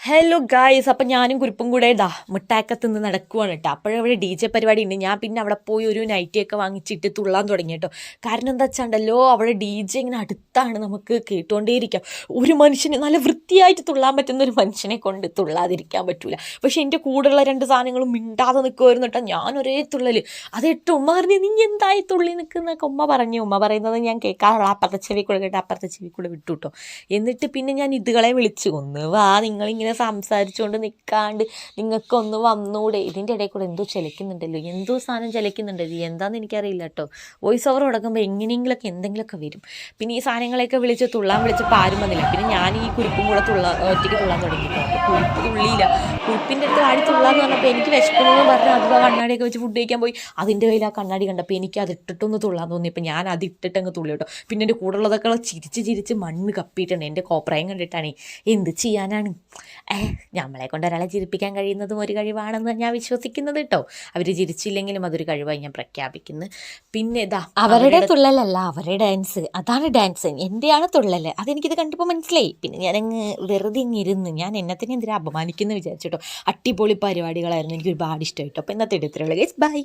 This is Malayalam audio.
ഹലോ ഗായ്സ്, അപ്പം ഞാനും കുരുപ്പും കൂടെ മിഠായിക്കത്ത് നിന്ന് നടക്കുവാണ് കേട്ടോ. അപ്പോഴവിടെ DJ പരിപാടി ഉണ്ട്. ഞാൻ പിന്നെ അവിടെ പോയി ഒരു നൈറ്റിയൊക്കെ വാങ്ങിച്ചിട്ട് തുള്ളാൻ തുടങ്ങി കേട്ടോ. കാരണം എന്താ വെച്ചാണ്ടല്ലോ, അവിടെ DJ ഇങ്ങനെ അടുത്താണ്, നമുക്ക് കേട്ടുകൊണ്ടേയിരിക്കാം. ഒരു മനുഷ്യന് നല്ല വൃത്തിയായിട്ട് തുള്ളാൻ പറ്റുന്ന ഒരു മനുഷ്യനെ കൊണ്ട് തുള്ളാതിരിക്കാൻ പറ്റൂല. പക്ഷെ എൻ്റെ കൂടെയുള്ള രണ്ട് സാധനങ്ങളും മിണ്ടാതെ നിൽക്കുമായിരുന്നു കേട്ടോ. ഞാനൊരേ തുള്ളല് അതിട്ട് ഉമ്മ പറഞ്ഞു, നീ എന്തായി തുള്ളി നിൽക്കുന്നൊക്കെ ഉമ്മ പറഞ്ഞു. ഉമ്മ പറയുന്നത് ഞാൻ കേൾക്കാറുള്ള അപ്പുറത്തെ ചെവി കൂടെ കേട്ട് അപ്പുറത്തെ ചെവി കൂടെ വിട്ടു കേട്ടോ. എന്നിട്ട് പിന്നെ ഞാൻ ഇതുകളെ വിളിച്ചു, ഒന്ന് വാ, നിങ്ങളിങ്ങനെ സംസാരിച്ചുകൊണ്ട് നിൽക്കാണ്ട് നിങ്ങൾക്കൊന്ന് വന്നൂടെ. ഇതിൻ്റെ ഇടയിൽ കൂടെ എന്തോ ചലിക്കുന്നുണ്ടല്ലോ, എന്തോ സാധനം ചലിക്കുന്നുണ്ടല്ലോ, എന്താണെന്ന് എനിക്കറിയില്ല കേട്ടോ. വോയിസ് ഓവർ തുടങ്ങുമ്പോൾ എങ്ങനെയെങ്കിലൊക്കെ എന്തെങ്കിലുമൊക്കെ വരും. പിന്നെ ഈ സാധനങ്ങളെയൊക്കെ വിളിച്ച് തുള്ളാൻ വിളിച്ചപ്പോൾ ആരും വന്നില്ല. പിന്നെ ഞാൻ ഈ കുരുപ്പും കൂടെ ഒറ്റയ്ക്ക് തുള്ളാൻ തുടങ്ങിയിട്ടോ. അപ്പോൾ കുരുപ്പ് തുള്ളിയില്ല. കുരുപ്പിൻ്റെ അടുത്ത് ആടി തുള്ളാന്ന് പറഞ്ഞപ്പോൾ എനിക്ക് വിശക്കണമെന്ന് പറഞ്ഞ് അത് കണ്ണാടിയൊക്കെ വെച്ച് ഫുഡ് കഴിക്കാൻ പോയി. അതിൻ്റെ കയ്യിൽ ആ കണ്ണാടി കണ്ടപ്പോൾ എനിക്ക് അത് ഇട്ടിട്ടൊന്ന് തുള്ളാൻ തോന്നിയപ്പോൾ ഞാൻ അത് ഇട്ടിട്ടങ്ങ് തുള്ളി കേട്ടോ. പിന്നെ എൻ്റെ കൂടെ ഉള്ളതൊക്കെ ചിരിച്ച് മണ്ണ് കപ്പിയിട്ടുണ്ട്. എൻ്റെ കോപ്രായം കണ്ടിട്ടാണ്. എന്ത് ചെയ്യാനാണ്, നമ്മളെ കൊണ്ട് ഒരാളെ ചിരിപ്പിക്കാൻ കഴിയുന്നതും ഒരു കഴിവാണെന്ന് ഞാൻ വിശ്വസിക്കുന്നത് കേട്ടോ. അവർ ചിരിച്ചില്ലെങ്കിലും അതൊരു കഴിവായി ഞാൻ പ്രഖ്യാപിക്കുന്നു. പിന്നെ അവരുടെ തുള്ളലല്ല, അവരുടെ ഡാൻസ്, അതാണ് ഡാൻസ്. എൻ്റെയാണ് തുള്ളല്. അതെനിക്കിത് കണ്ടപ്പോൾ മനസ്സിലായി. പിന്നെ ഞാനങ്ങ് വെറുതെ ഇങ്ങിരുന്ന് ഞാൻ എന്നത്തിനെ എന്തിനാ അപമാനിക്കുന്നു വിചാരിച്ചിട്ടോ. അടിപൊളി പരിപാടികളായിരുന്നു, എനിക്ക് ഒരുപാട് ഇഷ്ടമായിട്ടോ. അപ്പോൾ ഇന്നത്തെ എടുത്തിട്ടുള്ള ഗൈസ്, ബൈ.